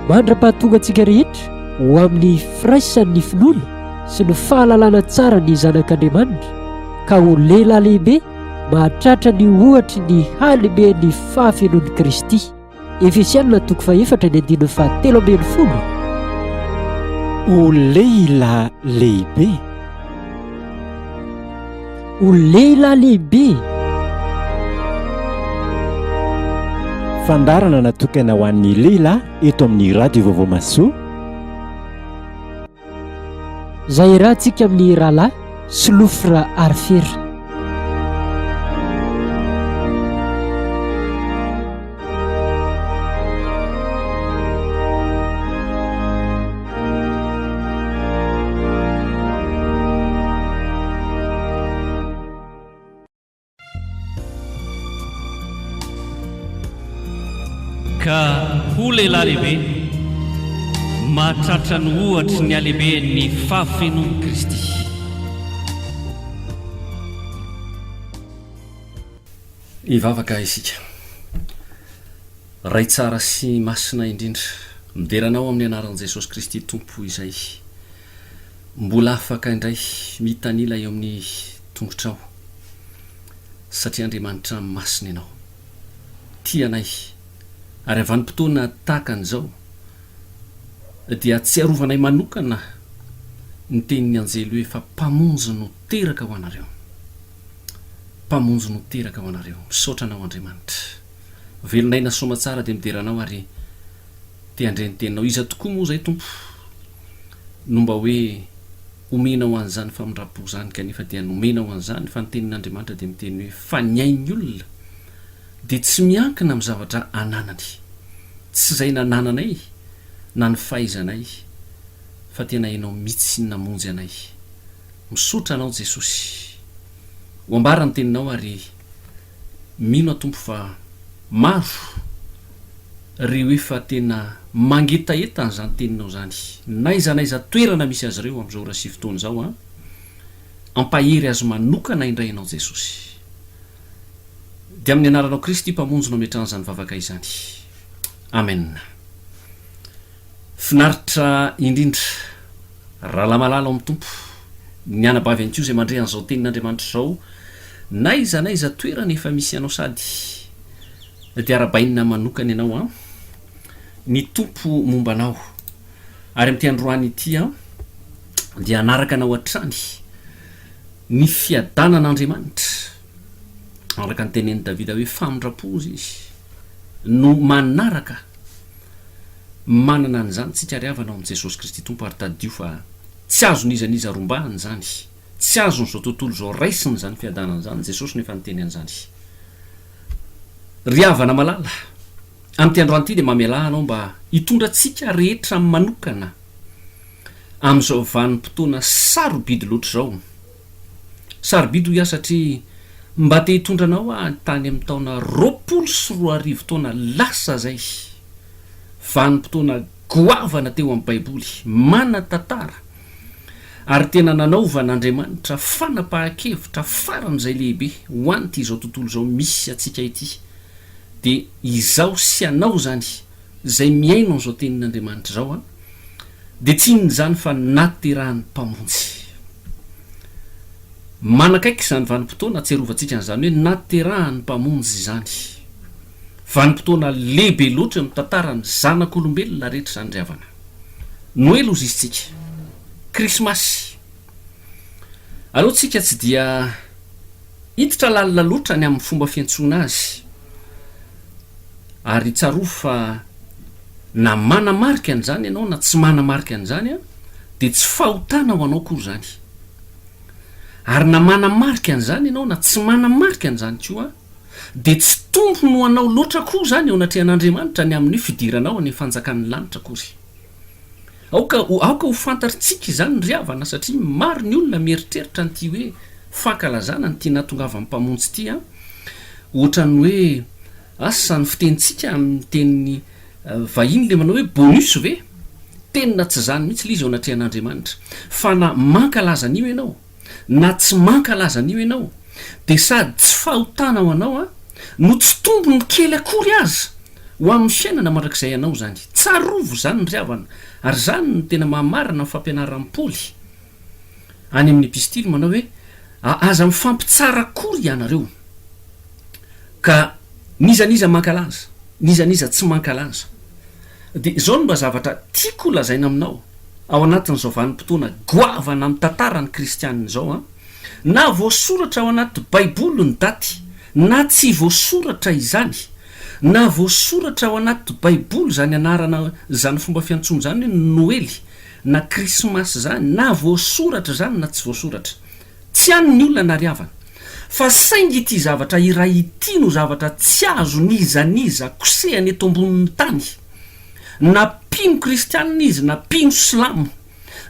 mandra-pahatonga antsika rehetra ho amin'ny firaisan'ny finoana sy ny fahalalana tsara ny zanak'Andriamanitra ka ho lehilahy lehibe mahatratra ny ohatra ny halehibe ny fahafenoan'i Kristy. Efesianina 4:7. Ho lehilahy lehibe. Ho lehilahy lehibe. Fandarana natokana ho an'ny lehilahy eto amin'ny radio Vaovao Masoa. Izay rahantsika amin'ny rahalahy Solofra Arifera. Ka ho lehilahy lehibe mahatratra ny ohatra ny alehibe ny fahafenoan'i Kristy. Ivavaka isika ray tsara sy masina indrindra mideranao amin'ny anaran'i Jesosy Kristy Tompo izay mbola afaka indray mitanila eo amin'ny tongotrao satria Andriamanitra masina ianao tianay. Ary avy vanim-potoana tahaka an'izao dia tsy arovanay manokana ny tenin'ny anjely hoe fa mpamonjy no teraka ho anareo. Mpamonjy no teraka ho anareo. Misaotra anao Andriamanitra. Velonay na soma tsara dia mideranao ary te handre ny teninao. Iza tokoa moa zay Tompo no mba hoe omenao an'izany famindram-po zany kanefa dia nomenao an'izany fa ny tenin'Andriamanitra dia miteny hoe fa ny ainy olona dia tsy miankina amin'ny zavatra ananany, tsy izay nanananay na ny fahaizanay fa tena ianao mihitsy ny namonjy anay. Misotra anao Jesosy, ho ambara ny teninao ary mino Tompo fa maro reo efa tena mangetaeta an'izany teninao zany, naiza toerana misy azy ireo amin'izao ora sy fotoana izao ampahery azy manokana indray ianao Jesosy. Dia amin'ny anaranao Kristy mpamonjy no ametrahany vavaka izany. Amen. Finaritra indrindra raha malala amin'ny Tompo ny anabavy an'io izay mandre an'izao tenin'Andriamanitra izao, naiza toerana efa misy ianao sady dia arabainina manokana ianao ny Tompo momba anao. Ary amin'ity androany ity dia anaraka anao hatrany ny fiadanan'Andriamanitra. Araka ny tenen'i Davida hoe famindrapozy izy no manaraka manana an'izany tsika ariavana amin'i Jesosy Kristy Tompo ary tadio fa tsy azony iza rombahany zany, tsy azony izao tontolo izao raisiny zany fiadanana zany. Jesosy nefa niteny an'izany. Riavana malala amin'ity androany ity dia mamela anao mba hitondra tsika rehetra manokana amin'izao vanim-potoana sarobidy loatra izao. Sarobidy ho satria mba te hitondra anao tany amin'ny taona 24 taona lasa zay, vanim-potoana goavana teo amin'ny Baiboly, manan-tantara ary tena nanaovan'Andriamanitra fanapahan-kevitra faran'izay lehibe ho an'ity izao tontolo izao misy atsika ity. Dia izao sy anao zany izay miaino an'izao tenin'Andriamanitra izao dia tsy inona zany fa naterahan'ny mpamonjy. Manakaiky izany vanim-potoana atsiarovantsika n'izany hoe naterahan'ny mpamonjy izany. Vanim-potoana lehibe loatra amin'ny tantarany zanak'olombelona rehetra izany riavana. Noely ozy izitsika, Krismasy. Aloha tsika tsy dia hiditra lalina loatra ny amin'ny fomba fiantsoana azy. Ary tsaroa fa na manamarika an'izany ianao na tsy manamarika an'izany dia tsy fahotana ho anao koa zany. Ary na manamarika an'izany ianao na tsy manamarika an'izany koa dia tsy tombo no anao loatra koa zany eo anatrehan'Andriamanitra ny amin'ny fidiranao ny fanjakan'ny lanitra kory. Aoka ho fantaritsika izany ry havana satria maro ny olona mieritreritra n'ity hoe fankalazana n'ity nahatongava amin'ny mpamonjy ity ohatran'ny hoe asa ny fitenitsika amin'ny teny vahiny le manao hoe bonus ve? Tenina tsy zany mihitsy lizy eo anatrehan'Andriamanitra. Fa na mankalaza an'io ianao na tsy mankalaza an'io ianao dia sady tsy fahotana ho anao no tsy tombo ny kely akory aza ho amin'ny fiainana mandrakizay ianao zany tsarovo zany ny riavana ary zany ny tena mahamarina ny fampianaram-poly any amin'ny epistily manao hoe aza mifampitsara kory ianareo ka nizaniza mankalaza nizaniza tsy mankalaza de zao no mba zavatra tiako lazaina aminao ao anatin'izao vanim-potoana goavana amin'ny tantarany kristianina zao a na voasoratra ao anaty baiboly ny daty na tsy voasoratra izany na voasoratra ao anaty baiboly zany anarana zany fomba fiantsoana zany hoe noely na krismasy zany na voasoratra zany na tsy voasoratra tsy any ny olona nariavana fa saingy ity zavatra iray ity no zavatra tsy azo nizaniza kosehany eto ambonin'ny tany na pino kristianina izy na pino silamo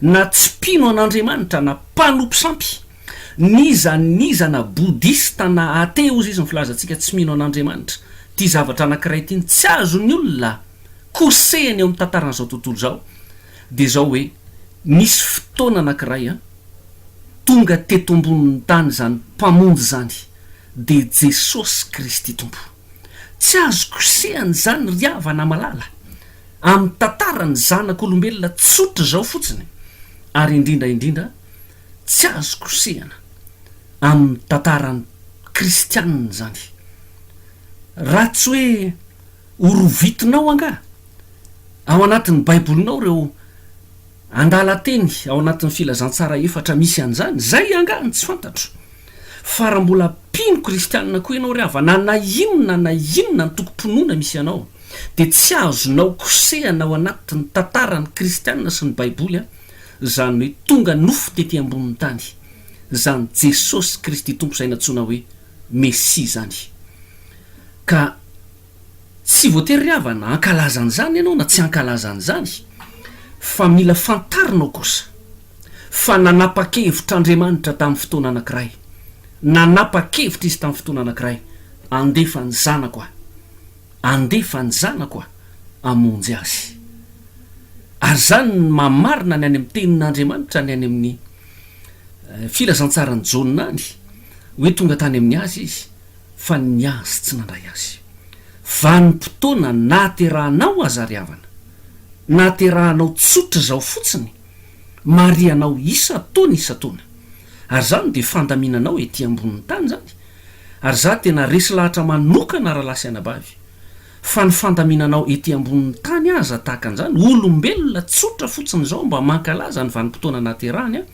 na tsy pino an'andriamanitra na mpanompo sampy nizanizana bodista na ateo izy ny filazantsika tsy mino an'andriamanitra ty zavatra anankiray ity tsy azo ny olona kosehany eo amin'ny tantaran'izao tontolo zao de zao hoe nisy fotoana anankiray a tonga teto ambonin'ny tany zany mpamonjy zany de Jesosy Kristy tompo tsy azo kosehany zany riavana malala amin'ny tantarany zanak'olombelona tsotra zao fotsiny ary indrindraindrindra tsy azo kosehana amin'ny tantarany kristianina zany raha tsy hoe orovitinao anga ao anatin'ny baibolinao reo andala teny ao anatin'ny filazantsara efatra misy an'izany zay angany tsy fantatro fa raha mbola pino kristianina koa ianao riavana na inona ny tokom-ponoana misy anao de tsy azonao kosehana ao anatin'ny tantarany kristianina sy ny baiboly a zany hoe tonga nofo tety ambonin'ny tany zany Jesosy Kristy tompo zay natsoina hoe Messia zany ka tsy voatery riavana ankalazan'izany ianao na tsy ankalazan'izany fa mila fantarinao kosa fa nanapa-kevitr'Andriamanitra tamin'ny fotoana anankiray nanapa-kevitra izy tamin'ny fotoana anankiray andefa ny zanako a amonjy azy ary zany ny mamarina ny any amin'ny tenin'Andriamanitra ny any amin'ny filazantsarany Jaonina any hoe tonga tany amin'ny azy izy fa ny azy tsy nandray azy vanim-potoana naterahanao azariavana naterahanao tsotra zao fotsiny marianao isa-taona ary zany de fandaminanao ety ambonin'ny tany zany ary za tena resy lahatra manokana raha lasy anabavy fa ny fandaminanao ety ambonin'ny tany aza tahaka an'izany olombelona tsotra fotsiny zao mba mankalaza ny vanim-potoana naterahany a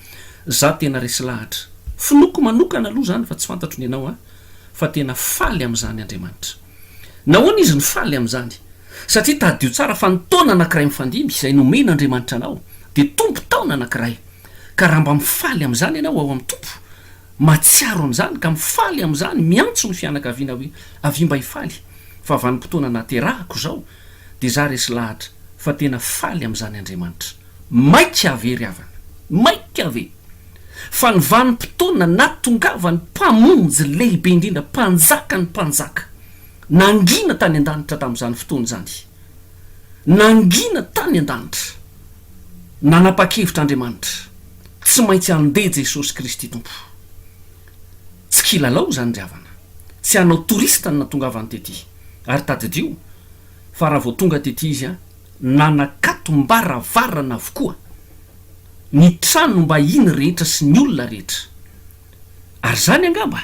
za tena resy lahatra finoko manokana aloha zany fa tsy fantatro ny ianao a fa tena faly am'izany Andriamanitra nahoana izy ny faly am'izany satria tadio tsara fa ny taona anankiray mifandimby izay nomen'Andriamanitra anao de tompo taona anankiray ka raha mba mifaly am'izany ianao ao amin'ny tompo matsiaro am'izany ka mifaly am'izany miantso ny fianakaviana hoe avy mba hifaly fa vanim-potoana naterahako zao de za resy lahatra fa tena faly am'izany Andriamanitra maika ave riavana maika ave fa ny vanim-potoana natongavany mpamonjy lehibe indrindra mpanjaka ny mpanjaka nangina tany an-danitra tamin'izany fotoana zany nangina tany an-danitra nanapa-kevitr'Andriamanitra tsy maintsy andeha Jesosy Kristy tompo tsy kilalao zany riavana tsy hanao torista ny natongavany tety ary tadidio fa raha vao tonga tety izy a nanakatom-baravarana avokoa ny trano mba iny rehetra sy ny olona rehetra ary zany angamba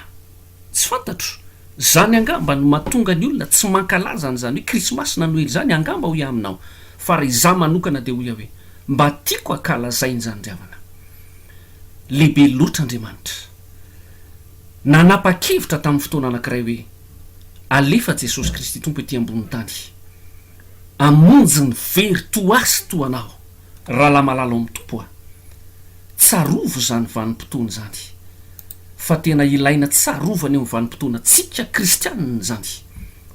tsy fantatro zany angamba no mahatonga ny olona tsy mankalazany zany hoe krismasy na noely zany angamba ho aminao fa raha iza manokana de hoia hoe mba tiako akalazainy zany riavana lehibe loatra Andriamanitra nanapa-kevitra tamin'ny fotoana anankiray hoe alefa Jesosy Kristy tompo ety ambonin'ny tany amonjy ny very to asy to anao raha la malala amin'ny tompo a tsarovo zany vanim-potoana zany fa tena ilaina tsarovany eo vanim-potoana tsika kristianina zany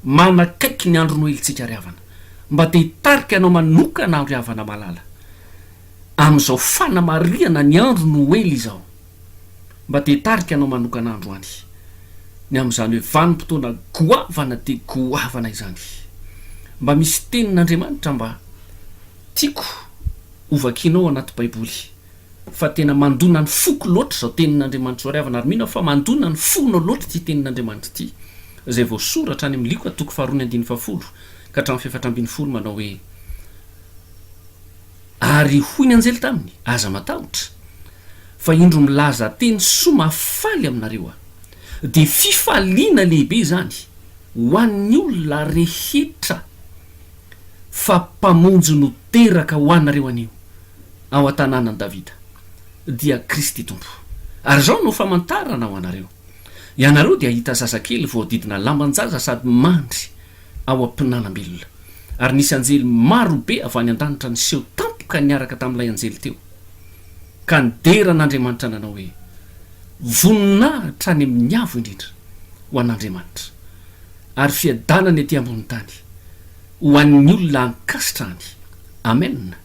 manakaiky ny andro noelitsika riavana mba te hitarika anao manokana ny riavana malala am'izao fanamariana ny andro noely zao mba te hitarika anao manokana andro any ny am'izany hoe vanim-potoana goavana de goavana izany mba misy tenin'Andriamanitra mba tiako ovakinao anaty baiboly fa tena mandona ny foko loatra zao tenin'Andriamanitra zao riavana ary mino fa mandona ny fonao loatra ty tenin'Andriamanitra ty zay voasoratra any amin'ny Lika toko 2:10 ka hatramin'ny fiafatrambin'ny folo manao hoe ary hoy ny anjely taminy aza matahotra fa indro milaza teny soa mafaly aminareo dia fifaliana lehibe zany ho an'ny olona rehetra fa mpamonjy no teraka ho anareo anio ao an-tanànan Davida dia Kristy tompo. Ary zao no famantarana ho anareo. Ianareo dia hita sasakely voadidina lambanjaza sady mandry ao am-pinanam-belona. Ary nisy anjely maro be avy any an-danitra niseho tampoka niaraka tamin'ilay anjely teo. Ka nideran'Andriamanitra nanao hoe voninahitra any amin'ny avo indrindra ho an'Andriamanitra. Ary fiadanany etỳ ambony tany ho an'ny olona ankasitrany. Amen.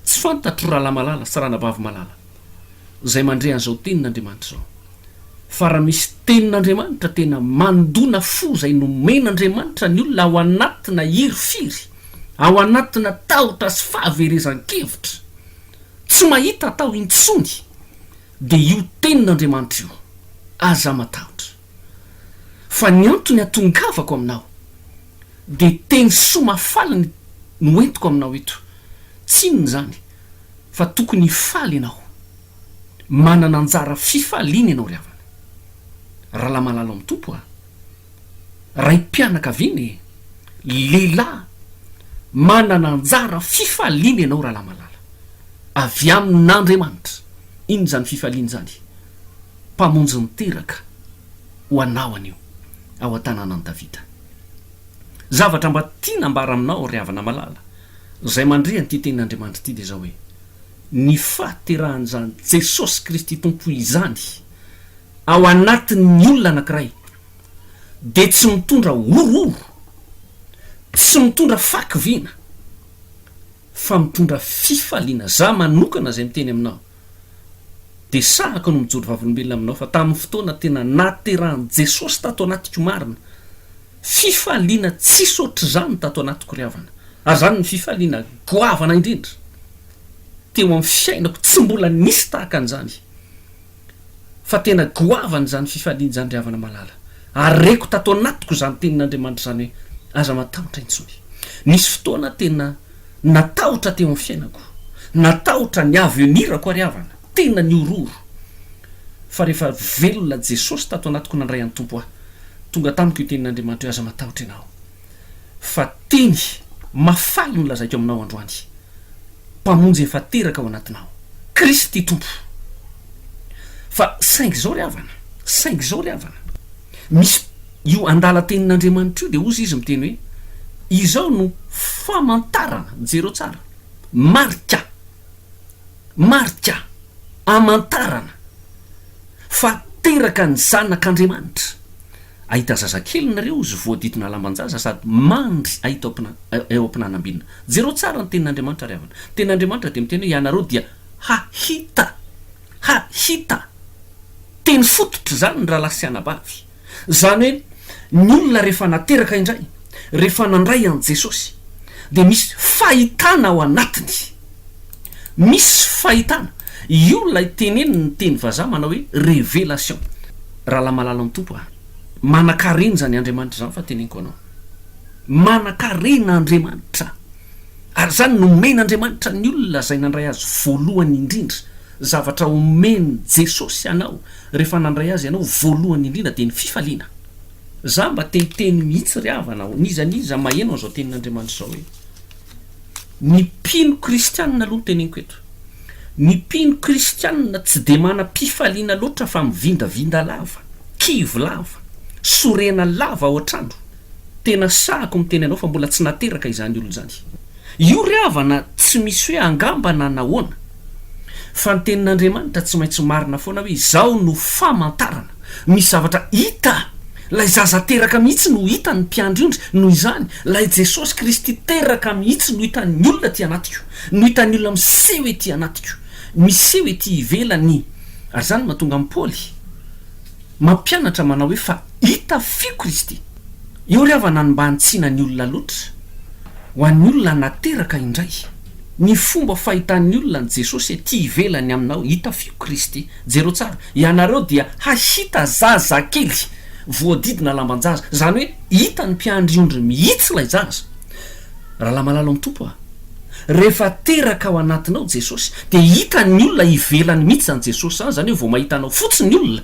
Tsy fantatro raha malala sy ranabavy malala zay mandre an'izao tenin'Andriamanitra zao. Fa raha misy tenin'Andriamanitra tena mandona fo zay nomen'Andriamanitra ny olona ao anatina hirifiry, ao anatina tahotra sy fahaverezan-kevitra, tsy mahita atao intsony, dia io tenin'Andriamanitra io aza matahotra. Fa ny antony atongavako aminao dia teny soa mafaly no entiko aminao eto. Tsy inona zany fa tokony faly ianao, manana anjara fifaliana ianao ry havana. Raha malala amin'ny tompo ray mpianakaviana lehilahy manana anjara fifaliana ianao raha malala avy amin'Andriamanitra. Ino zany fifaliana zany? Mpamonjy niteraka ho anao anio ao an-tanànan Davida. Zavatra mba tiana ambara aminao ry havana malala zay mandre an'ity tenin'Andriamanitra ity dia zao hoe ny fahaterahan'izany Jesosy Kristy tompo izany ao anatin'ny olona anankiray dia tsy mitondra ororo, tsy mitondra fakiviana, fa mitondra fifaliana. Za manokana zay miteny aminao dia sahako no mijoro vavolombelona aminao fa tamin'ny fotoana tena naterahan'i Jesosy tato anatiko marina, fifaliana tsy sotry zany tato anatiko ry havana. Ary zany ny fifaliana goavana indrindra teo amin'ny fiainako, tsy mbola nisy tahaka an'izany, fa tena goavana zany fifaliana zany ry havana malala. Ary reko tato anatiko zany tenin'Andriamanitra zany hoe aza matahotra intsony. Nisy fotoana tena natahotra teo amin'ny fiainako, natahotra ny avenirako ry havana, tena ny ororo. Fa rehefa velona Jesosy tato anatiko nandray an'ny tompo tonga tamiko io tenin'Andriamanitra hoe aza matahotra ianao. Fa teny mafaly no lazaiko aminao androany, mpamonjy efa teraka ao anatinao, Kristy tompo. Fa saingy zao ry havana, saingy zao ry havana, misy io andala tenin'Andriamanitra io dia ozy izy miteny hoe izao no famantarana, jero tsara, marika, marika, amantarana fa teraka ny zanak'Andriamanitra. Ahita zazakely nareo izy voadidina lambanjaza sady mandry ahita eo am-pinanam-bilona. Jero tsara ny tenin'Andriamanitra ry havana. Tenin'Andriamanitra dia miteny hoe ianareo dia hahita teny fototra zany ny raha lasianabavy. Zany hoe ny olona rehefa nateraka indray, rehefa nandray an'i Jesosy dia misy fahitana ao anatiny, misy fahitana. Io lay teneny ny teny vazaha manao hoe révélation. Raha malala amin'ny tompo manan-karena zany Andriamanitra zany fa teneniko anao, manan-karena Andriamanitra. Ary zany nomen'Andriamanitra ny olona zay nandray azy voalohany indrindra. Zavatra omeny Jesosy anao rehefa nandray azy ianao voalohany indrindra dia ny fifaliana. Za mba teniteny mihitsy ry havana, nizaniza maheno an'izao tenin'Andriamanitra zao hoe ny mpino kristianina aloha teneniko eto, ny mpino kristianina tsy dia manam-pifaliana loatra fa mivindavinda lava, kivo lava, sorena lava ao an-trano. Tena sahako miteny anao fa mbola tsy nateraka izany olona zany. Io ry havana tsy misy hoe angambana nahoana, fa ny tenin'Andriamanitra tsy maintsy marina foana hoe izao no famantarana. Misy zavatra hita, lay zaza teraka mihitsy no hita ny mpiandrindry noho izany lay Jesosy Kristy teraka mihitsy no hitan'ny olona ty anatiko, no hitan'ny olona miseho ety anatiko, miseho ety ivelany. Ary zany mahatonga amin'ny Paoly mampianatra manao hoe fa hita fio Kristy. Io ry havana mba hantsiana ny olona loatra ho an'ny olona nateraka indray. Ny fomba fahitan'ny olona ny Jesosy ety ivelany aminao, hita fio Kristy. Jero tsara, ianareo dia hahita zazakely voadidina lambanjaza. Zany hoe hita ny mpiandry ondry mihitsy lay zaza, raha la malalo amin'ny tompo a rehefa teraka ao anatinao jesosy de hitany olona ivelany mihitsy zany jesosy zany zany hoe vao mahitanao fotsiny ny olona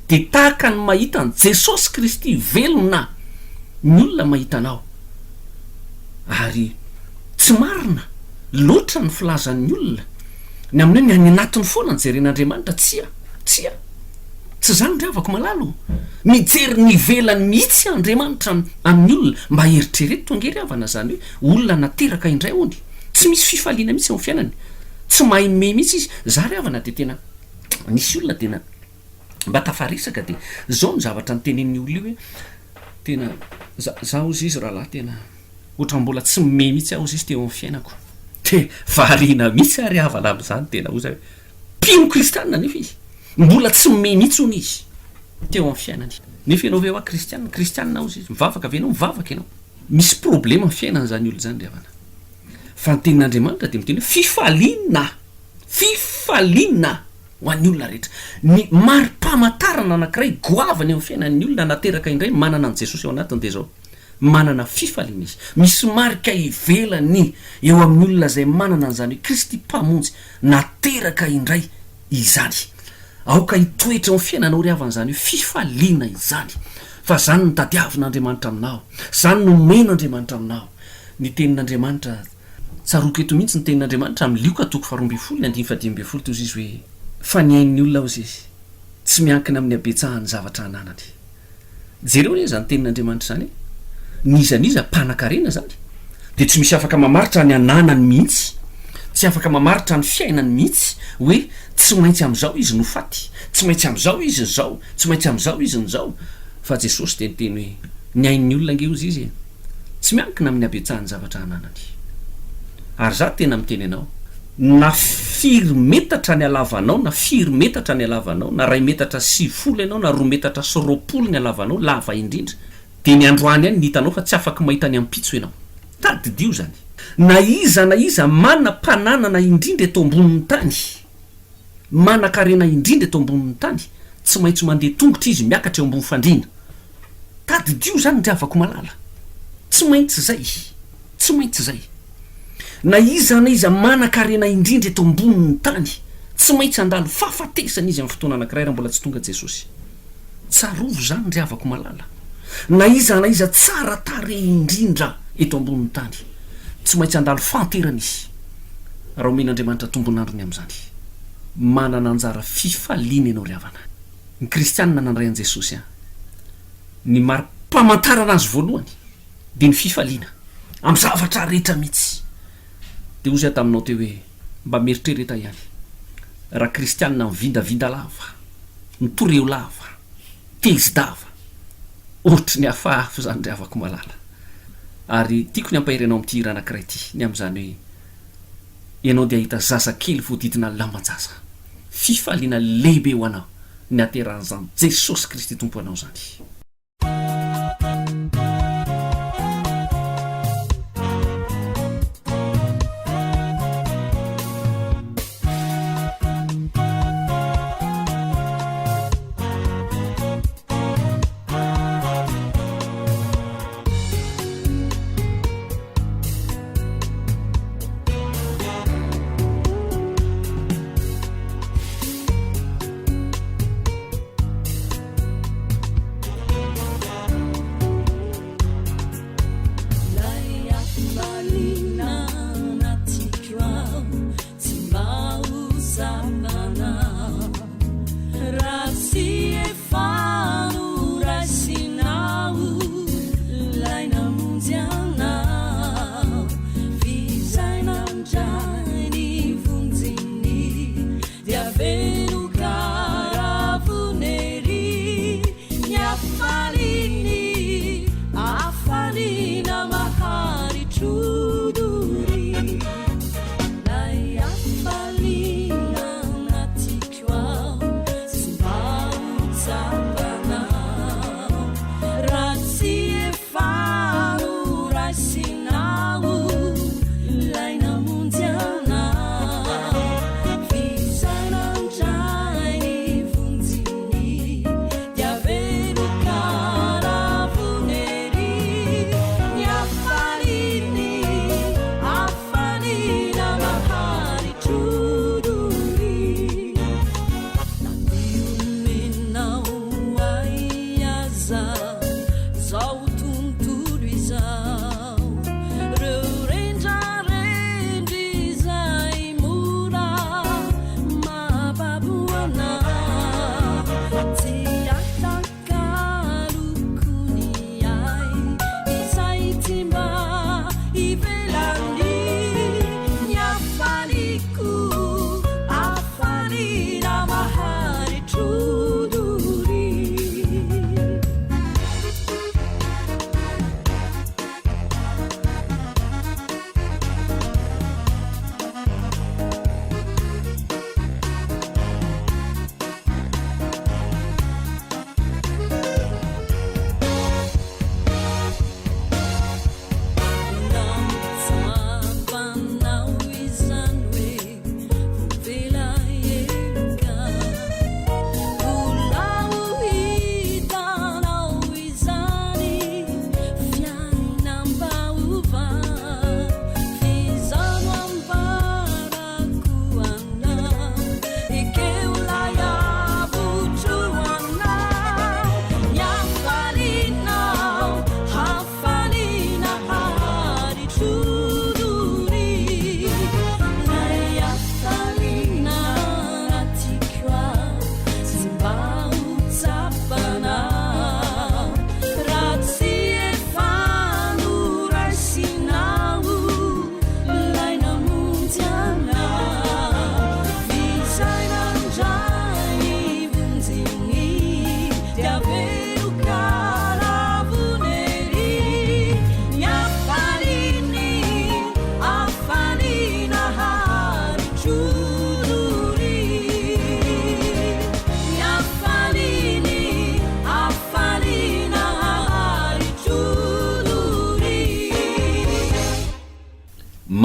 de tahaka ny mahita ny jesosy kristy velona ny olona mahitanao ary tsy marina loatra ny filazan'ny olona ny amin'ny hoe ny any anatiny foana ny jeren'andriamanitra tsia tsy zany ndre avako malalo mijery ny velany mihitsy andriamanitra amin'ny olona mba heritrereto tongery avana zany hoe olona nateraka indray ony tsy misy fifaliana mihitsy amin'ny fiainany tsy mahay me mihitsy izy zary avana de tena nisy olona tena mba tafarisaka de zao ny zavatra nytenen'ny olona io hoe tena zaho izy izy rahalahy tena ohatra mbola tsy me mihitsy aho izy izy teo amin'ny fiainako de variana mihitsy ary avana am'zany tena oza hoe mpino kristianina nefa izy mbola tsy me mihitsy ony izy teo amin'ny fiainany nefa ianao ve hoa kristianina aho izy izy mivavaka avenao mivavaka ianao misy problema amin'ny fiainana zany olo zany ry avana fa ny tenin'andriamanitra de miteny hoe fifaliana ho an'ny olona rehetra ny mari-pamantarana anankiray goavany amin'ny fiainan'ny olona nateraka indray manana an' jesosy eo anatiny de zao manana fifaliana izy misy marika ivelany eo amin'ny olona zay manana an'izany hoe kristy mpamonjy nateraka indray izany aoka hitoetra amin'ny fiainanao ry havan'izany hoe fifaliana izany fa zany ny tadiavin'andriamanitra aminao zany no men'andriamanitra aminao ny tenin'andriamanitra tsaroka eto mihitsy ny tenin'andriamanitra amin'ny lioka toko faharoambin'ny ny andimy fadimy folo toy izy hoe fa niain'ny olona ao izy izy tsy miankina amin'ny abetsahany zavatra ananany jereo re zany tenin'andriamanitra zany nizaniza mpanan-karena zany de tsy misy afaka mamaritra ny ananany mihitsy tsy afaka mamaritra ny fiainany mihitsy hoe tsy maintsy am'izao izy no faty tsy maintsy am'izao izy zao tsy maintsy am'izao izy ny zao fa jesosy de niteny hoe niain'ny olona nge ozy izy tsy miankina amin'ny abetsahany zavatra ananany ary za tena miteny anao na firy metatra ny alavanao na firy metatra ny alavanao na ray metatra sy folo ianao na roa metatra sy roapolo ny alavanao lava indrindra de ny androany any ny hitanao fa tsy afaka mahita ny ampitso ianao tadidio zany na iza mana mpananana indrindra eto ambonin'ny tany manan-karena indrindra eto ambonin'ny tany tsy maintsy mandeha tongotra izy miakatra eo ambony fandrina tadidio zany ndre avako malala tsy maintsy zay na iza manan-karena indrindra eto ambonin'ny tany tsy maintsy andalo fahafatesana izy amin'ny fotoana anankiray raha mbola tsy tonga jesosy tsarovo zany ndre avako malala na iza tsara tare indrindra eto ambonin'ny tany tsy maintsy andalo fanterana izy raha omen'andriamanitra tombonandrony am'zany manana anjara fifaliana ianao ry havana ny kristianina nandray an' jesosy ny mari-pamantarana azy voalohany de ny fifaliana am' zavatra rehetra mihitsy de ozy aho taminao teo hoe mba meritrereta ihany raha kristianina mivindavinda lava mitoreo lava tezidava ohatry ny afahafo zany ndre avako malala ary tiako ny ampahirinao am'ty hira anankiray ty ny am'izany hoe ianao de ahita zazakely voadidina lambanjaza fifaliana lehibe ho anao ny ateran'izany jesosy kristy tompo anao zany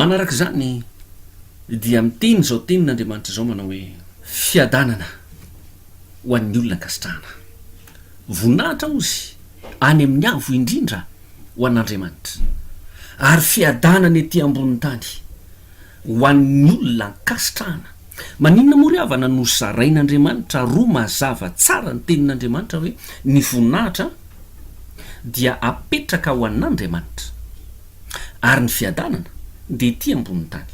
manaraka zany dia miteny zao tenin'andriamanitra zao manao hoe fiadanana ho an'ny olona kasitrahana voninahitra ozy any amin'ny avo indrindra ho an'andriamanitra ary fiadanana ety ambon'ny tany ho an'ny olona nkasitrahana maninona moa ry havana no zarain'andriamanitra roa mazava tsara ny tenin'andriamanitra hoe ny voninahitra dia apetraka ho an'andriamanitra ary ny fiadanana dia ety ambon'ny tany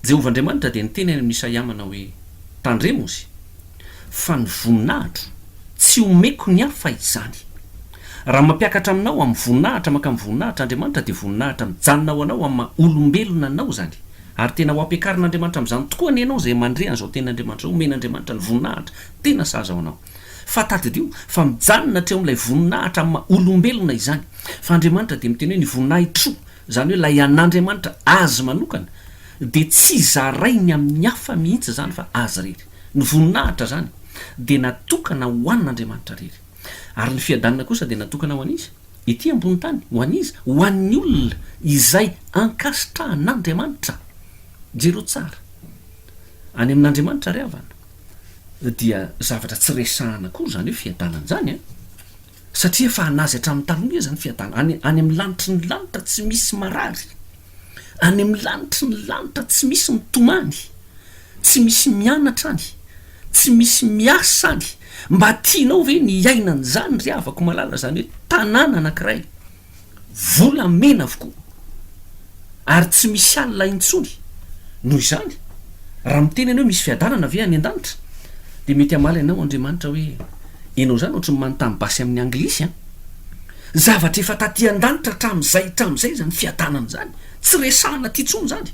Jehovah-Andriamanitra dia niteny any amin'ny Isaia manao hoe tandremo izy fa ny voninahitro tsy omeko ny hafa izany raha mampiakatra aminao amin'ny voninahitra maka amin'ny voninahitra Andriamanitra dia voninahitra mijanona ho anao amin'ny olombelona anao zany ary tena ho ampiakarin'Andriamanitra amin'izany tokoa ny ianao zay mandre an'izao ten'Andriamanitra omen'Andriamanitra ny voninahitra tena saza ho anao fa tadidio fa mijanona hatreo amin'ilay voninahitra amin'ny olombelona izany fa Andriamanitra dia miteny hoe ny voninahitro zany hoe ilay an'Andriamanitra azy manokana dia tsy zarainy amin'ny hafa mihitsy zany fa azy rery ny voninahitra zany dia natokana ho an'Andriamanitra rery ary ny fiadanana kosa dia natokana ho an'izy ety ambony tany ho an'izy ho an'ny olona izay ankasitrahan'Andriamanitra jero tsara any amin'Andriamanitra ry havana dia zavatra tsy resahana koa zany hoe fiadanana zany satria fa anazy hatramin'ny taloha zany fiadanana any amin'ny lanitry ny lanitra tsy misy marary any amin'ny lanitry ny lanitra tsy misy mitomany tsy misy mianatra any tsy misy miasa any mba tianao ve ny iainany zany ry havako malala zany hoe tanàna anankiray vola mena avokoa ary tsy misy alina intsony noho izany raha miteny ianao misy fiadanana ve any an-danitra dia mety amala ianao Andriamanitra hoe ianao zany ohatry ny manontany basy amin'ny anglisy zavatra efa taty an-danitra hatramin'izay zany fiadanana zany tsy resahana ty tsony zany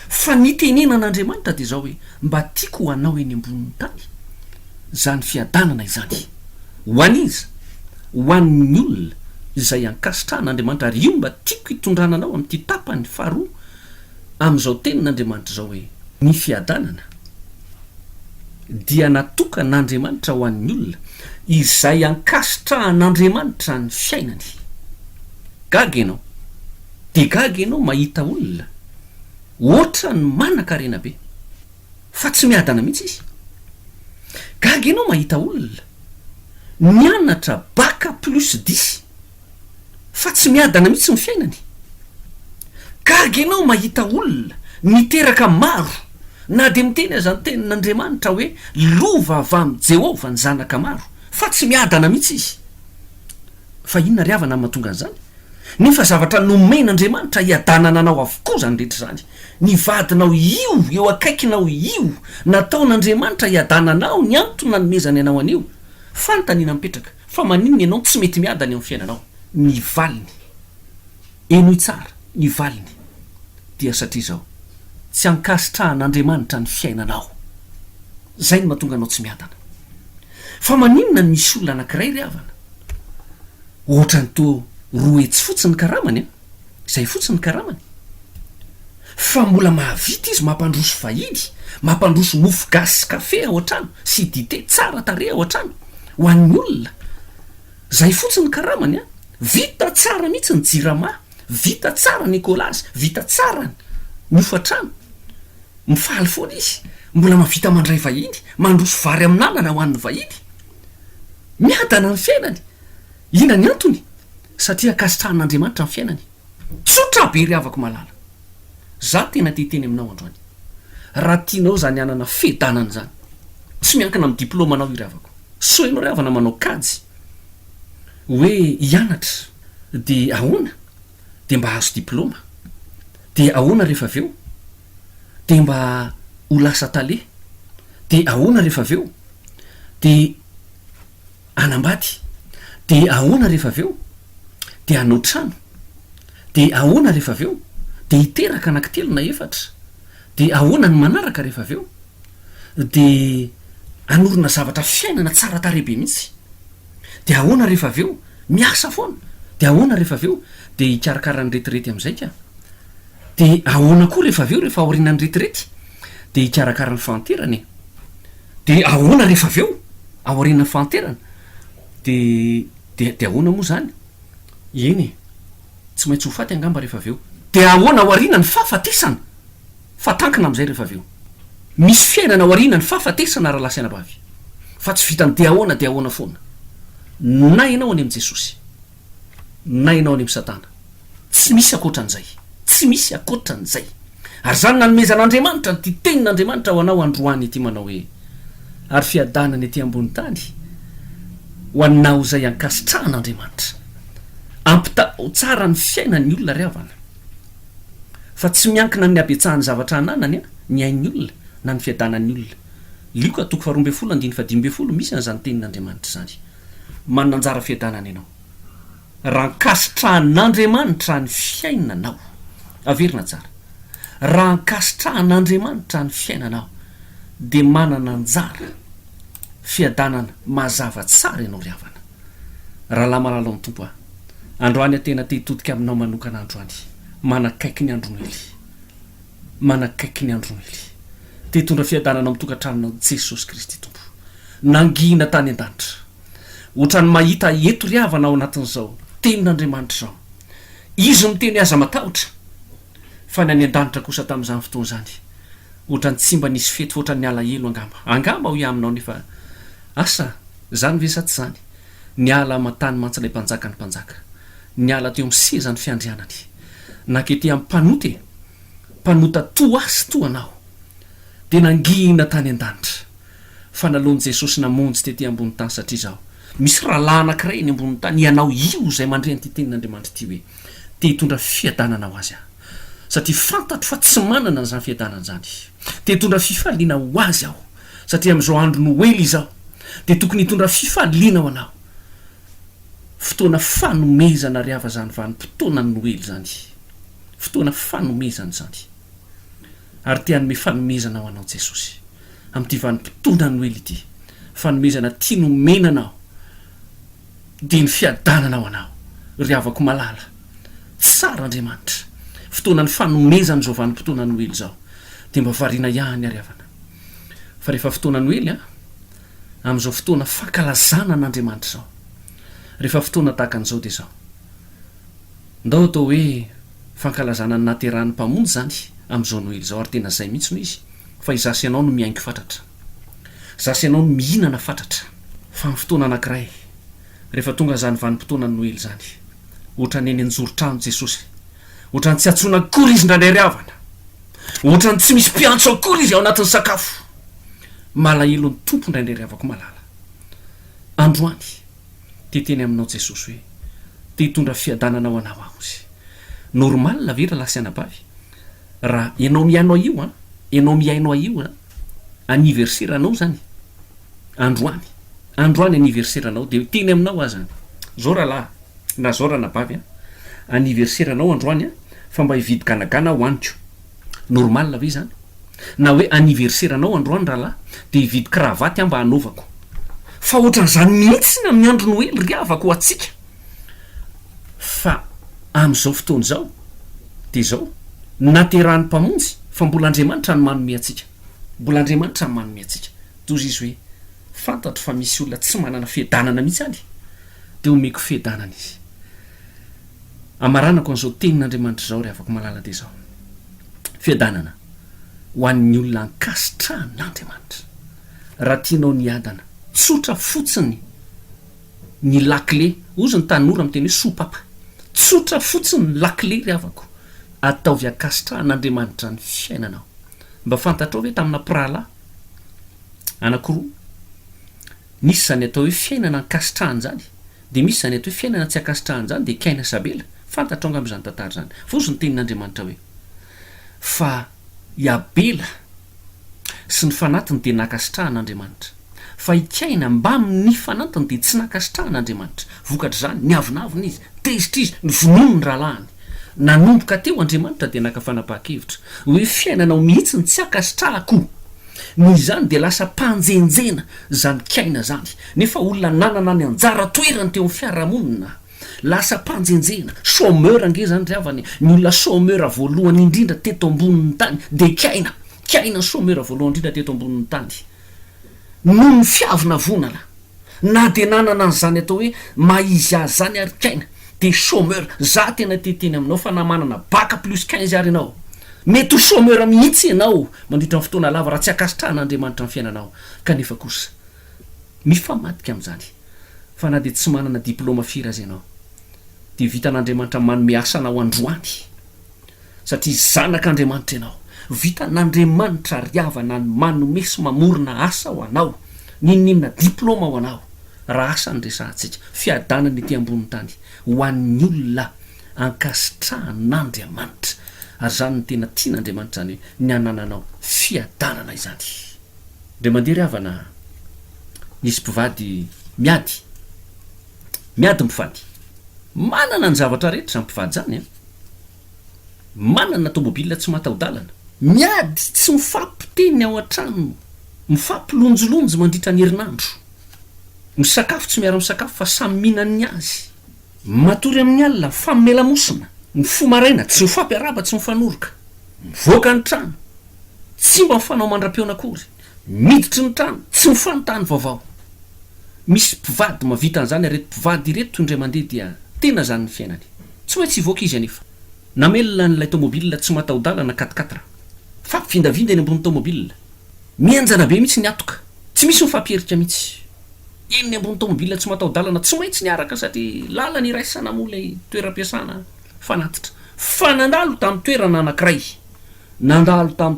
fa nitenenan'Andriamanitra dia zao hoe mba tiako ho anao eny ambonin'ny tany zany fiadanana izany ho an'iza ho an'ny olona izay ankasitrahan'Andriamanitra ary io mba tiako hitondrana anao amin'ity tapany faharoa amin'izao tenin'Andriamanitra zao hoe ny fiadanana dia natokan'Andriamanitra ho an'ny olona izay ankasitrahan'Andriamanitra ny fiainany gaga ianao dia gaga ianao mahita olona oatra ny manan-karena be fa tsy miadana mihitsy izy gaga ianao mahita olona mianatra baka plus 10 fa tsy miadana mihitsy ny fiainany gaga ianao mahita olona niteraka maro na dia miteny aza ny tenin'Andriamanitra hoe lova avy amin'ny Jehovah ny zanaka maro fa tsy miadana mihitsy izy fa inona ry havana mahatonga an'izany nefa zavatra nomen'Andriamanitra hiadanana anao avokoa zany rehetra zany ny vadinao io eo akaikinao io nataon'Andriamanitra hiadananao ny antony nanomezany anao anio fanontaniana mipetraka fa maninona ianao tsy mety miadana eo amin'ny fiainanao ny valiny enoy tsara ny valiny dia satria zao tsy ankasitrahan'Andriamanitra ny fiainanao zay no mahatonga anao tsy miadana fa maninona ny misy olona anankiray ry havana ohatrany to roa etsy fotsiny karamany izay fotsiny karamany fa mbola mahavita izy mampandroso vahiny mampandroso mofo gasy sy kafe ao an-trano sy dite tsara tare ao an-trano ho an'ny olona zay fotsiny karamany vita tsara mihitsy ny jirama vita tsara Nicolas vita tsara ny ofa-trano mifaly foana izy mbola mavita mandray vahiny mandroso vary amin'anana ho an'ny vahiny miadana ny fiainany ina ny antony satria ankasitrahan'Andriamanitra ny fiainany tsotra be ry havako malala za tena teteny aminao androany raha tianao zany anana fedanana zany tsy miankina amin'ny diplomanao ry havako so ianao ry havana manao kajy hoe hianatra dia ahoana dia mba hazo diploma dia ahoana rehefa aveo dia mba ho lasa tale dia ahoana rehefa aveo dia anambady dia ahoana rehefa aveo dia hanao trano dia ahoana rehefa aveo dia hiteraka anankitelo na efatra dia ahoana ny manaraka rehefa aveo dia anorona zavatra fiainana tsara tarebe mihitsy dia ahoana rehefa aveo miasa foana dia ahoana rehefa aveo dia hikarakara ny retirety amin'izay ka dia ahoana koa rehefa aveo rehefa aoriana ny retirety dia hikarakara ny fanterany dia ahoana rehefa aveo aoriana ny fanterana dia ahoana moa zany eny tsy maintsy ho faty angamba rehefa aveo de ahoana hoarina ny fahafatesana fa tankina am'izay rehefa aveo misy fiainana hoarina ny fahafatesana raha lasy anabavy fa tsy vitany de ahoana foana na ianao any am' jesosy na ianao any am' satana tsy misy akoatran'izay tsy misy akoatran'izay ary zany nanomezan'andriamanitra ny ty tenin'andriamanitra ho anao androany ity manao hoe ary fiadanany ety ambony tany ho anao zay ankasitrahan'andriamanitra ampitao tsara ny fiainan'ny olona ryavana fa tsy miankina ny abetsahany zavatra ananany a ny ain'ny olona na ny fiadanan'ny olona lioka toko 12 misy an'izany tenin'andriamanitra zany manana anjara fiadanana ianao raha ankasitrahan'andriamanitra ny fiainanao averina tsara raha ankasitrahan'andriamanitra ny fiainanao de manana anjara fiadanana mazava tsara ianao ryavana raha la malala amin'ny tompo a androany atena te hitodika aminao manokana androany manakaiky ny andronoely manakaiky ny andronoely te hitondra fiadanana mitokantranonao Jesosy Kristy tompo nangina tany an-danitra ohatrany mahita eto ryavana ao anatin'izao tenin'andriamanitra zao izy miteny aza matahotra fa ny any an-danitra kosa tamin'izany fotoana zany ohatrany tsy mba nisy fety ohatrany ny alahelo angamba ho iaminao nefa asa zany ve sa tsy zany ny ala matany mantsy lay mpanjaka ny mpanjaka ny ala teo misezany fiandrianany nakety amin'ny mpanota to asy to anao de nangina tany an-danitra fa nalony Jesosy namonjy tety ambony tany satria zao misy rahala anankiray eny ambony tany ianao io zay mandre nyty tenin'andriamanitra ty hoe te hitondra fiadanana ho azy aho satria fantatro fa tsy manana n'izany fiadanana zany te hitondra fifaliana ho azy aho satria am'izao andro noely izao de tokony hitondra fifaliana ho anao fotoana fanomezana ry ava zany vanim-potoana ny noely zany fotoana fanomezana zany ary te hanome fanomezana ho anao Jesosy am'ty vanim-potoana ny noely ity fanomezana tia nomenanao de ny fiadanana ho anao ry avako malala tsara Andriamanitra fotoana ny fanomezana zao vanim-potoana ny noely zao de mba variana ihany ary avana fa rehefa fotoana noely a am'izao fotoana fankalazana n'Andriamanitra zao rehefa fotoana tahaka an'izao de zao ndao atao hoe fankalazana ny nateran'ny mpamonjy zany am'izao noely zao ary tena zay mihitsy no izy fa izasy ianao no miaingy fatratra zasy ianao no mihinana fatratra fa ny fotoana anankiray rehefa tonga zany vanim-potoana ny noely zany ohatrany eny anjoro-trano Jesosy ohatrany tsy atsona akory izy ndrandray ryavana ohatrany tsy misy mpiantso akory izy ao anatin'ny sakafo malahelo ny tompo ndraindray ryavako malala androany teteny aminao Jesosy hoe te hitondra fiadanana ho anao aho izy normal la vera lasy anabavy raha ianao miainao io a ianao miainao io a anniversaire anao zany androany anniversaire anao de teny aminao azy zany zao raha na zao raha nabavy a anniversaire anao androany a fa mba hividy ganagana hoaniko normal la ve zany na hoe anniversaire anao androany raha de hividy kravaty a mba hanaovako fa ohatran'izany mihitsy na amin'ny andro noely ry avako ho atsika fa am'izao fotoana zao de zao naterahan'ny mpamonjy fa mbola Andriamanitra ny manome atsika mbola Andriamanitra ny manome atsika toy izy hoe fantatro fa misy olona tsy manana fiadanana mihitsy any de omeko fiadanana izy amaranako an'izao tenin'Andriamanitra zao ry avako malala de zao fiadanana ho an'ny olona ankasitrahan'Andriamanitra raha tianao ny adana tsotra fotsiny ny lakle ozy ny tanora miteny hoe sopapa tsotra fotsiny ny lakle ry avako ataovy ankasitrahan'Andriamanitra ny fiainanao mba fantatrao hoe tamina prala anankiroa misy zany atao hoe fiainana ankasitrahany zany de misy zany atao hoe fiainana tsy ankasitrahany zany de Kaina Sabela fantatrao angam'izany tantara zany fosy ny tenin'Andriamanitra hoe fa Abela sy ny fanatiny de nakasitrahan'Andriamanitra fa i Kaina mba amin'ny fanatiny de tsy nakasitrahan'Andriamanitra vokatra zany ny avinavina izy tezitra izy ny vonono ny rahalahiny nanomboka teo Andriamanitra de nakafanapahakevitra hoe fiainanao mihitsy ny tsy akasitrahako ny zany de lasa mpanjenjena zany Kaina zany nefa olona nanana ny anjara toerany teo amin'ny fiarahamonina lasa mpanjenjena chômeur ange zany ry avany ny olona chômeur voalohany indrindra teto ambonin'ny tany de Kaina chômeur voalohany indrindra teto ambonin'ny tany noho ny fiavina vonana na de nanana an'izany atao hoe maizy azy zany ary Kaina de chômeur za tena teteny aminao fa namanana baka plus 15 ary ianao mety ho chômeur mihitsy ianao mandritra ny fotoana lava raha tsy akasitrahan'andriamanitra ny fiainanao kanefa kosa mifamatika amin'izany fa na de tsy manana diplôma firy azy ianao de vitan'andriamanitra manome asanao androany satria zanak'andriamanitra ianao vitan'andriamanitra riavana ny manome sy mamorona asa ho anao ninona diplôma ho anao raha asa ny resahantsika fiadanany ety ambony tany ho an'ny olona ankasitrahan'andriamanitra ary zany ny tena tian'andriamanitra zany ny anananao fiadanana izany de mandeha ry havana nisy mpivady miady mpivady manana ny zavatra rehetra zany mpivady zany a manana tomobila tsy matahodalana miady tsy mifampiteny ao an-trano mifampilonjolonjo mandritra ny herinandro misakafo tsy miara misakafo fa samy mihinany azy matory amin'ny alina famelamosina ny fomaraina tsy mifampiaraba tsy mifanoroka mivoaka ny trano tsy mba mifanao mandra-peona akory miditry ny trano tsy mifanontany vaovao misy mpivady mavita an'izany areto mpivady ireto indray mandeha dia tena zany ny fiainany tsy maintsy hivoaka izy anefa namelona n'ilay tomobila tsy matahodalana 4x4 fampivindavinda eny ambony tomobila mianjana be mihitsy ny atoka tsy misy mifampierika mihitsy eny ambony tomobila tsy matahodalana tsy maintsy niaraka satria lalany iraisana molay toeram-piasana fanatitra fa nandalo tamin'ny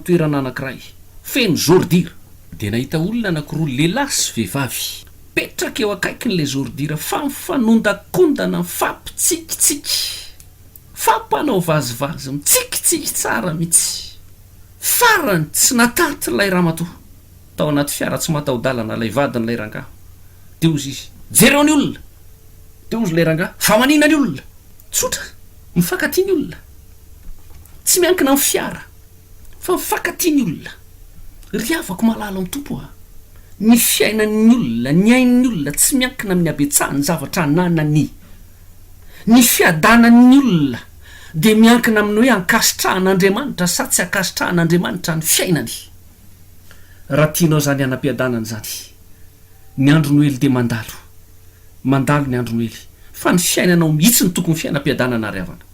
toerana anankiray feno zordira de nahita olona anankiroa lehilahy sy vehivavy petraka eo akaiky n'lay zordira fa mifanondakondana mifampitsikitsiky fampanao vazivazy mitsikitsiky tsara mihitsy farany tsy nataty lay ramatoa tao anaty fiara tsy matahodalana lay vadiny lay rangaha de ozy izy jereo ny olona de ozy lay rangaha fa manina ny olona tsotra mifankatia ny olona tsy miankina amin'ny fiara fa mifankatia ny olona ry avako malalo amin'ny tompo a ny fiainan'ny olona ny ain'ny olona tsy miankina amin'ny abetsahany zavatra nanany ny fiadanan'ny olona de miankina amin'ny hoe ankasitrahan'andriamanitra sa tsy ankasitrahan'andriamanitra ny fiainany raha tianao zany anam-piadanana zany ny andro noely de mandalo ny andro noely fa ny fiainanao mihitsy ny tokony fiainam-piadanana ry havana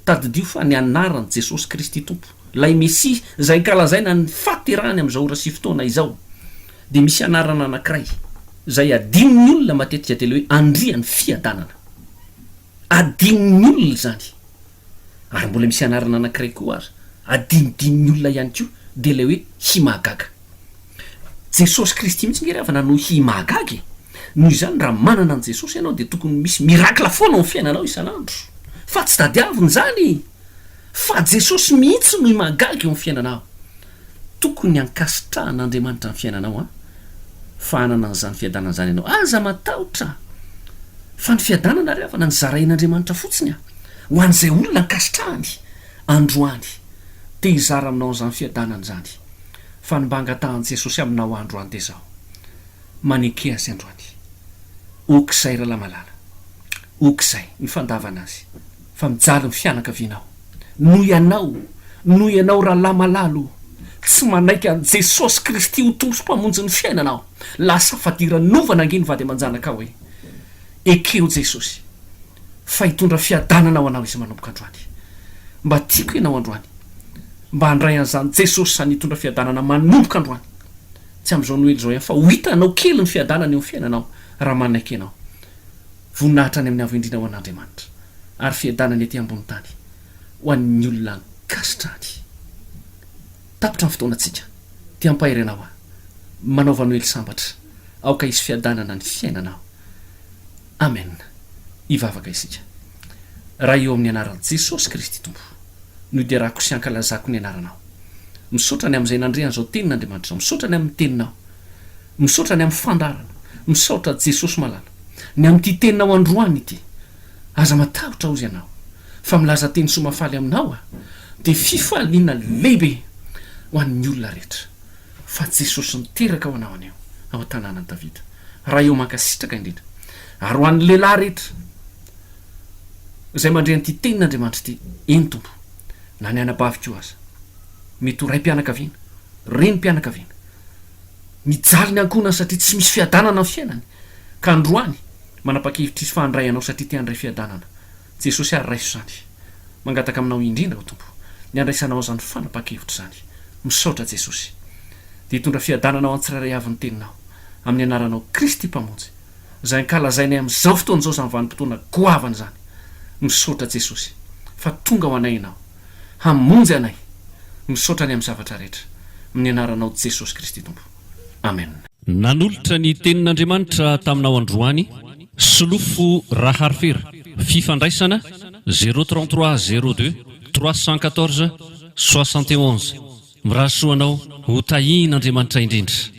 tadidio fa ny anaran'i Jesosy Kristy tompo lay Mesia zay kalazaina ny faterahany amin'izao ora sy fotoana izao de misy anarana anankiray zay adin'ny olona matetika de le hoe andriany fiadanana adin'ny olona zany ary mbola misy anarana anankiray koa ary adinidin'ny olona ihany koa de le hoe himagaga Jesosy Kristy mihitsy ngery avana no himagaga noho izany raha manana an' Jesosy ianao de tokony misy mirakla foana ny fiainanao isan'andro fa tsy tadiaviny zany fa Jesosy mihitsy no himagaga eo amin'ny fiainanao tokony ankasitrahan'andriamanitra ny fiainanao a fa anana an'izany fiadanana zany ianao aza matahotra fa ny fiadanana ry avana ny zarain'andriamanitra fotsiny a ho an'izay olona ankasitrahany androany te hizara aminao an'izany fiadanana zany fa ny mba angatahan'i Jesosy aminao androany de zao maneke azy androany okizay raha lamalala okizay ny fandavana azy fa mijaly ny fianakavianao noho ianao raha lamalalo tsy manaiky an' Jesosy Kristy ho tompo-mpamonjy ny fiainanao lasa fadiranova angeny vady amanjanaka hoe ekeo Jesosy fa hitondra fiadanana ho anao izy manomboka androany mba tiako ianao androany mba handray an'izany Jesosy sany hitondra fiadanana manomboka androany tsy am'izao noely zao ihany fa ho hitanao kely ny fiadanana eo amin'ny fiainanao raha manaiky ianao voninahitra any amin'ny avendrina ho an'Andriamanitra ary fiadanana ety ambony tany ho an'ny olona ankasitrahany tapitra ny fotoanantsika ty ampahiry ianao a manaova noely sambatra aoka isy fiadanana ny fiainanao amen ivavaka isika raha eo amin'ny anaran'i Jesosy Kristy tompo no de rahako sy ankalazako ny anaranao misaotra ny amin'izay nandreany zao tenin'Andriamanitra misaotra ny amin'ny teninao misaotra ny amin'ny fandarana misaotra Jesosy malala ny amin'ity teninao androany ity aza matahotra ozy ianao fa milaza teny somafaly aminao a de fifaliana lehibe ho an'ny olona rehetra fa Jesosy niteraka ho anao anio ao an-tanànan'i Davida raha eo mankasitraka indrindra ary ho an'ny lehilahy rehetra zay mandre an'ity tenin'Andriamanitra ity eny tompo na ny anabaviko aza mety ho ray mpianakaviana reny mpianakaviana mijaly ny ankonany satria tsy misy fiadanana ny fiainany ka androany manapa-kevitra izy fa handray anao satria te handray fiadanana jesosy ary raiso zany mangataka aminao indrindra ho tompo ny andraisanao zany fanapa-kevitra zany misaotra jesosy de hitondra fiadananao antsiraray avy ny teninao amin'ny anaranao Kristy mpamonjy zay nkalazainay amin'izao fotoan'izao zany vanim-potoana goavana zany misaotra jesosy fa tonga ho anay ianao hamonjy anay misaotra ny amin'ny zavatra rehetra amin'ny anaranao Jesosy Kristy tompo amen. Nanolotra ny tenin'Andriamanitra taminao androany Solofo Raharifera fifandraisana 033 02 314 71 mirasoanao ho tahin'Andriamanitra indrindra.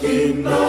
King